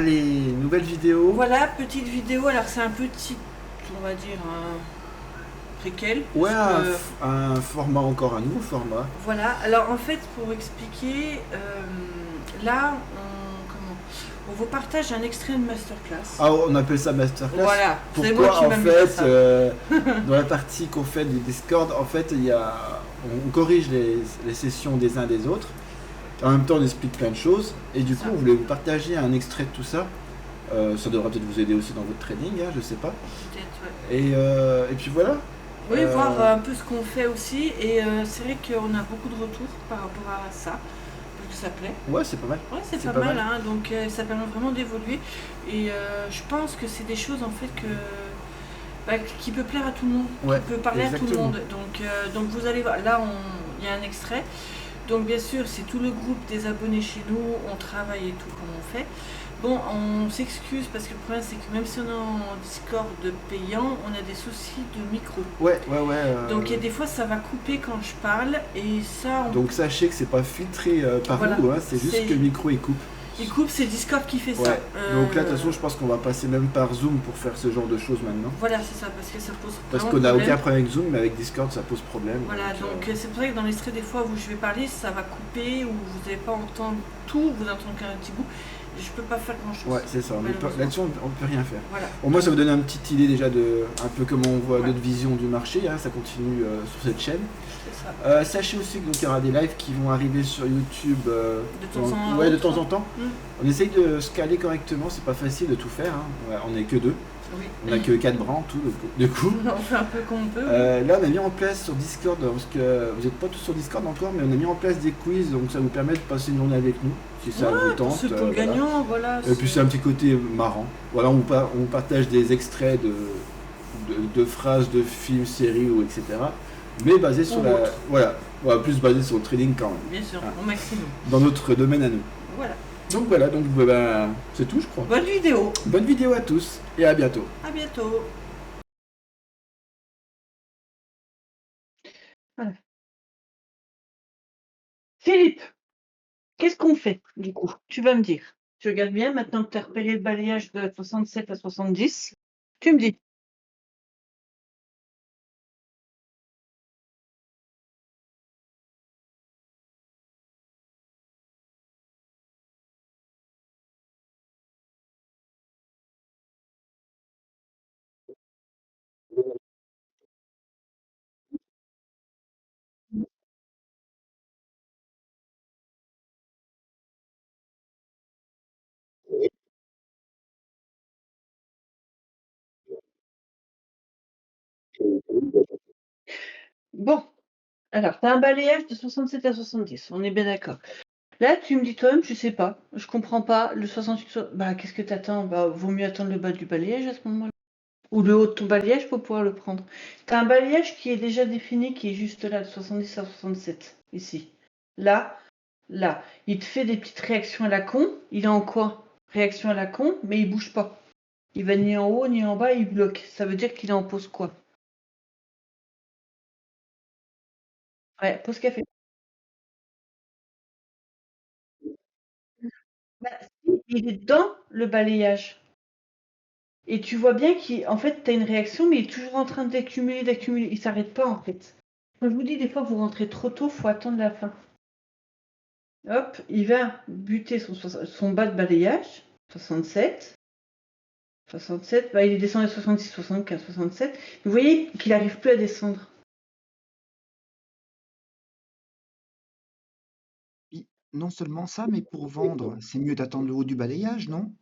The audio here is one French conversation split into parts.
Allez, nouvelle vidéo. Voilà, petite vidéo. Alors c'est un petit, on va dire un préquel, Ouais, parce que un format encore, un nouveau format. voilà. Alors en fait, pour expliquer, là, on vous partage un extrait de masterclass. Ah, on appelle ça masterclass. Voilà, c'est moi Pourquoi qui en m'amuse à fait, ça. dans la partie qu'on fait du Discord, en fait, on corrige les sessions des uns des autres. En même temps, on explique plein de choses. Et du C'est coup, ça. on voulait vous partager un extrait de tout ça. Ça devrait peut-être vous aider aussi dans votre trading, hein, je sais pas. Peut-être, ouais. Et puis voilà. Oui, voir Euh, un peu ce qu'on fait aussi. Et c'est vrai qu'on a beaucoup de retours par rapport à ça, parce que ça plaît. ouais, c'est pas mal. Ouais, c'est C'est pas pas mal, mal. hein. Donc ça permet vraiment d'évoluer. Et je pense que c'est des choses en fait qui peut plaire à tout le monde, qui Ouais, peut parler à tout le exactement. monde. Donc vous allez voir, là il y a un extrait. Donc bien sûr, c'est tout le groupe des abonnés chez nous, on travaille et tout comme on fait. Bon, on s'excuse parce que le problème c'est que même si on est en Discord payant, on a des soucis de micro. Ouais, ouais, ouais. Donc il y a des fois ça va couper quand je parle et ça, Donc sachez que c'est pas filtré par voilà, où, hein, c'est juste que le micro il coupe. il coupe, c'est Discord qui fait ça. Ouais. Donc là, de toute façon, je pense qu'on va passer même par Zoom pour faire ce genre de choses maintenant. Voilà, c'est ça, parce que ça pose Parce vraiment qu'on n'a problème. aucun problème avec Zoom, mais avec Discord, ça pose problème. Voilà, donc c'est pour ça que dans l'extrait, des fois où je vais parler, ça va couper, ou vous n'allez pas entendre tout, vous entendez qu'un petit bout. Je peux pas faire grand chose. Ouais, c'est ça. Là-dessus, on peut rien faire. Voilà. Au moins, ça vous donne une petite idée déjà de un peu comment on voit Ouais. notre vision du marché. Hein, ça continue sur cette chaîne. C'est ça. Sachez aussi qu'il y aura des lives qui vont arriver sur YouTube De temps en ouais, de temps. temps en temps. Mmh. On essaye de se caler correctement, c'est pas facile de tout faire. Hein. Ouais, on n'est que deux. Oui. On n'a que 4 bras en tout, du coup. On fait un peu comme on peut. Oui. Là, on a mis en place sur Discord, parce que vous n'êtes pas tous sur Discord encore, mais on a mis en place des quiz, donc ça vous permet de passer une journée avec nous, si ça vous Ouais, pour tente. ce pour le Voilà. gagnant, voilà. Et puis c'est un petit côté marrant. Voilà, on partage des extraits de phrases de films, séries, ou etc. Mais basé sur Ou la. autre. Voilà, plus basé sur le trading quand même. Bien sûr, Hein, au maximum. dans notre domaine à nous. Voilà. Donc voilà, donc ben, c'est tout, je crois. Bonne vidéo. Bonne vidéo à tous et à bientôt. À bientôt. Voilà. Philippe, qu'est-ce qu'on fait du coup? Tu vas me dire. Tu regardes bien, maintenant que tu as repéré le balayage de 67 à 70, tu me dis. Bon, alors, tu as un balayage de 67 à 70, on est bien d'accord. Là, tu me dis toi-même, je sais pas, je comprends pas, le 68, bah qu'est-ce que t'attends? Bah, vaut mieux attendre le bas du balayage à ce moment-là. Ou le haut de ton balayage pour pouvoir le prendre. T'as un balayage qui est déjà défini, qui est juste là, de 70 à 67, ici. Là, là. Il te fait des petites réactions à la con, il est en quoi? Réaction à la con, mais il bouge pas. Il va ni en haut ni en bas, il bloque. Ça veut dire qu'il est en pause quoi? Ouais, pause café. Bah, si, il est dans le balayage. Et tu vois bien qu'en fait, tu as une réaction, mais il est toujours en train d'accumuler, d'accumuler. Il s'arrête pas, en fait. Quand je vous dis, des fois, vous rentrez trop tôt, faut attendre la fin. Hop, il va buter son bas de balayage, 67. 67, bah, il est descendu à 66, 75, 67. Vous voyez qu'il n'arrive plus à descendre. Puis, non seulement ça, mais pour vendre, c'est mieux d'attendre le haut du balayage, non?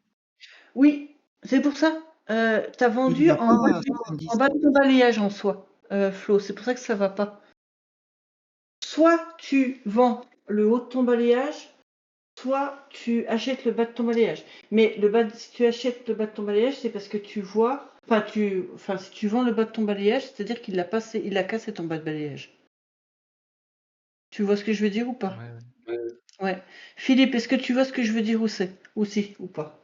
Oui, c'est pour ça. Tu as Il vendu va pas à 70. en bas de ton balayage en soi, Flo. C'est pour ça que ça va pas. Soit tu vends le haut de ton balayage, soit tu achètes le bas de ton balayage. Mais si tu achètes le bas de ton balayage, c'est parce que tu vois, si tu vends le bas de ton balayage, c'est-à-dire qu'il l'a passé, il a cassé ton bas de balayage. Tu vois ce que je veux dire ou pas? Ouais, ouais. Ouais. Philippe, est-ce que tu vois ce que je veux dire aussi ou pas?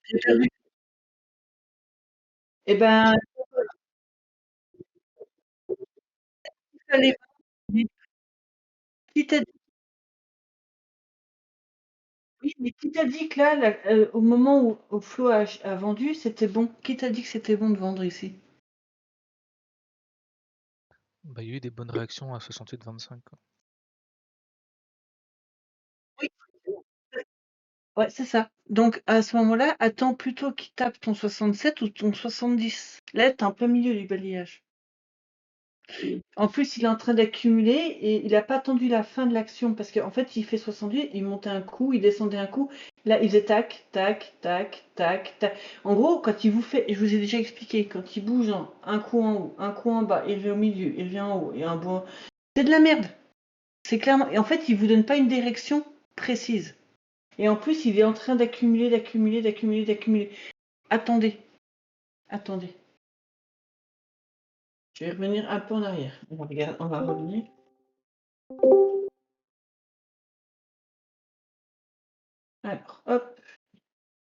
J'ai perdu. Eh ben, il fallait- si t'as Oui, mais qui t'a dit que là, au moment où Flo a vendu, c'était bon? Qui t'a dit que c'était bon de vendre ici? Bah, il y a eu des bonnes réactions à 68,25, quoi. Oui. Ouais, c'est ça. Donc à ce moment-là, attends plutôt qu'il tape ton 67 ou ton 70. Là, t'es en plein milieu du balayage. En plus, il est en train d'accumuler et il n'a pas attendu la fin de l'action parce qu'en fait, il fait 68, il montait un coup, il descendait un coup. Là, il faisait tac, tac, tac, tac, tac. En gros, quand il vous fait, et je vous ai déjà expliqué, quand il bouge un coup en haut, un coup en bas, il revient au milieu, il revient en haut et un bout c'est de la merde. C'est clairement. Et en fait, il vous donne pas une direction précise. Et en plus, il est en train d'accumuler, d'accumuler, d'accumuler, d'accumuler. Attendez, attendez. Je vais revenir un peu en arrière. On va revenir. Alors, hop.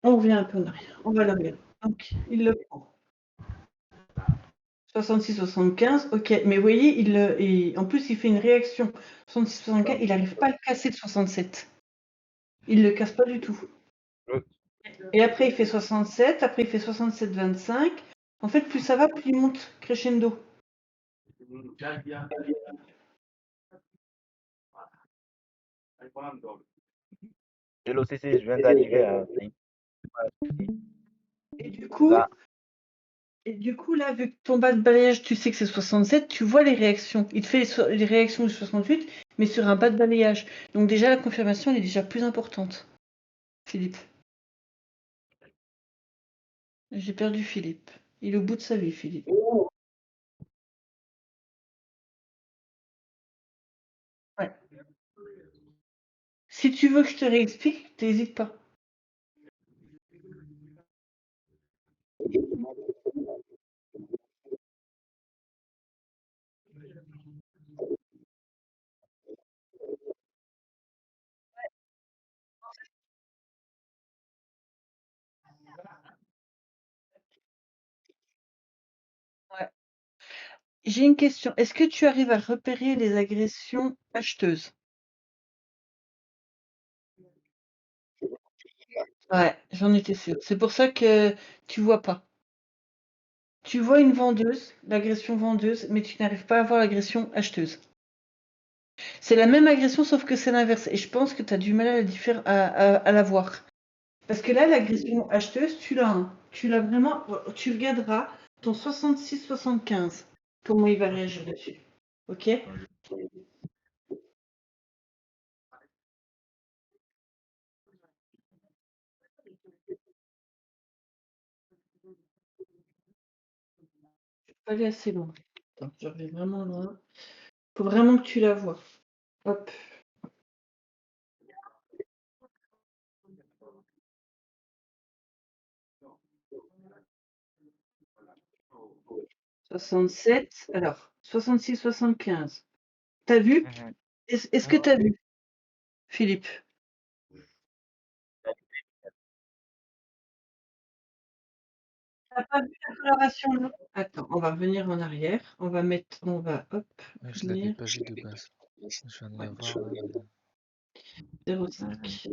On revient un peu en arrière. On va le regarder. Donc, il le prend. 66-75, ok. Mais vous voyez, en plus, il fait une réaction. 66-75, il n'arrive pas à le casser de 67. Il ne le casse pas du tout. Et après, il fait 67. Après, il fait 67-25. En fait, plus ça va, plus il monte crescendo. Et l'OCC, je viens d'arriver à Et du coup, là. là, vu que ton bas de balayage, tu sais que c'est 67, tu vois les réactions. Il te fait les réactions du 68, mais sur un bas de balayage. Donc déjà, la confirmation, elle est déjà plus importante. Philippe. J'ai perdu Philippe. Il est au bout de sa vie, Philippe. Ouais. Si tu veux que je te réexplique, t'hésites pas. Ouais. J'ai une question. Est-ce que tu arrives à repérer les agressions acheteuses? Ouais, j'en étais sûre. C'est pour ça que tu vois pas. Tu vois une vendeuse, l'agression vendeuse, mais tu n'arrives pas à voir l'agression acheteuse. C'est la même agression, sauf que c'est l'inverse. Et je pense que tu as du mal à à la voir. Parce que là, l'agression acheteuse, tu l'as. Hein. Tu l'as vraiment. Tu regarderas ton 66-75. Comment il va réagir dessus. Ok? Je vais pas aller assez loin. Attends, je vais vraiment loin. Faut vraiment que tu la vois. Hop. 67. Alors, 66-75. T'as vu? Mhm. Est-ce que t'as vu, Philippe? T'as pas vu la coloration là? Attends, on va revenir en arrière. On va, hop, Ouais, je l'avais venir. pas vu de base. Je viens de la voir là maintenant. 0,5.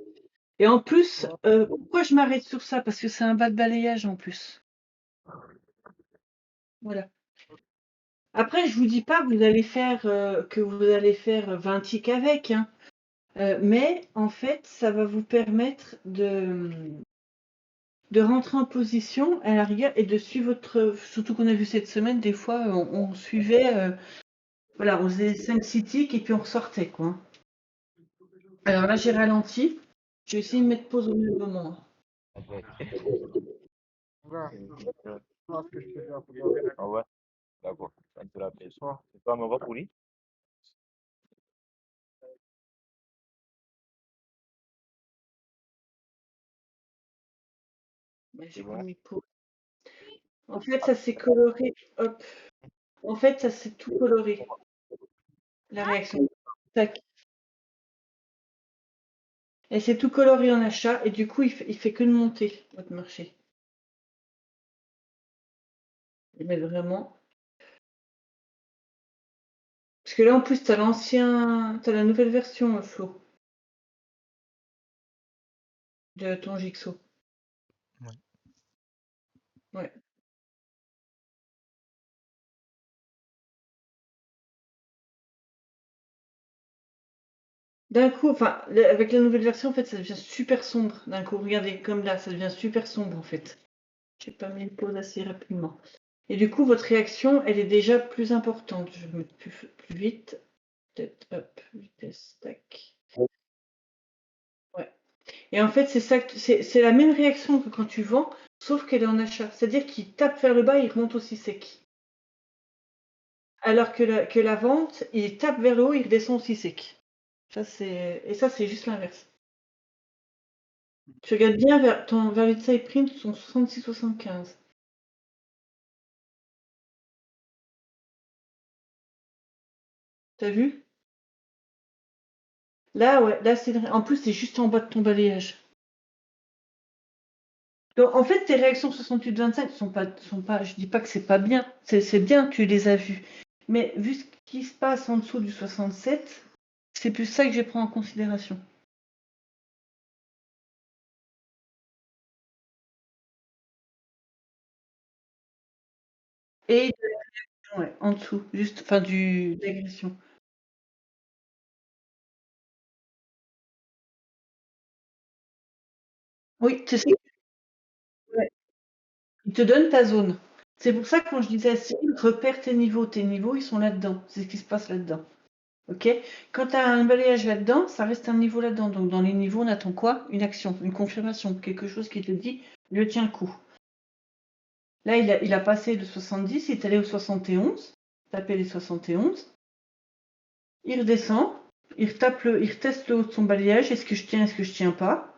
Et en plus, pourquoi je m'arrête sur ça? Parce que c'est un bas de balayage en plus. Voilà. Après, je vous dis pas que vous allez faire 20 ticks avec, hein. Mais en fait, ça va vous permettre de rentrer en position à la rigueur et de suivre votre. Surtout qu'on a vu cette semaine, des fois, on suivait. Voilà, on faisait 5-6 ticks et puis on ressortait, quoi. Alors là, j'ai ralenti. Je vais essayer de mettre pause au même moment. Ah ouais, d'accord. Ça me fait la paix. C'est pas me va pour lui? Mais C'est j'ai pas bon? mis pause. En fait, ça s'est coloré. Hop. En fait, ça s'est tout coloré. La réaction. Tac. Et c'est tout coloré en achat. Et du coup, il fait que de monter, votre marché. Mais vraiment. Parce que là, en plus, t'as la nouvelle version, Flo. de ton jigsaw. Ouais. Ouais. D'un coup, enfin, avec la nouvelle version, en fait, ça devient super sombre. D'un coup, regardez, comme là, ça devient super sombre, en fait. J'ai pas mis le pause assez rapidement. Et du coup, votre réaction, elle est déjà plus importante. Je vais mettre plus vite. Peut-être, hop, vitesse, tac. Ouais. Et en fait, c'est ça, c'est la même réaction que quand tu vends, sauf qu'elle est en achat. C'est-à-dire qu'il tape vers le bas, il remonte aussi sec. Alors que la vente, il tape vers le haut, il redescend aussi sec. Et ça, c'est juste l'inverse. Tu regardes bien vers les side print, sont 66,75. T'as vu? Là, ouais, là, en plus, c'est juste en bas de ton balayage. Donc, en fait, tes réactions 68-25 sont pas, je dis pas que c'est pas bien. C'est bien, tu les as vues. Mais vu ce qui se passe en dessous du 67, c'est plus ça que je prends en considération. Et de l'agression, ouais, en dessous, juste, enfin, d'agression. Oui, tu sais, ouais, il te donne ta zone. C'est pour ça que quand je disais à Cyril, repère tes niveaux, ils sont là-dedans. C'est ce qui se passe là-dedans. Ok? Quand tu as un balayage là-dedans, ça reste un niveau là-dedans. Donc dans les niveaux, on attend quoi? Une action, une confirmation, quelque chose qui te dit, je tiens le coup. Là, il a passé le 70, il est allé au 71, tapé les 71, il redescend, il reteste le haut de son balayage, est-ce que je tiens pas?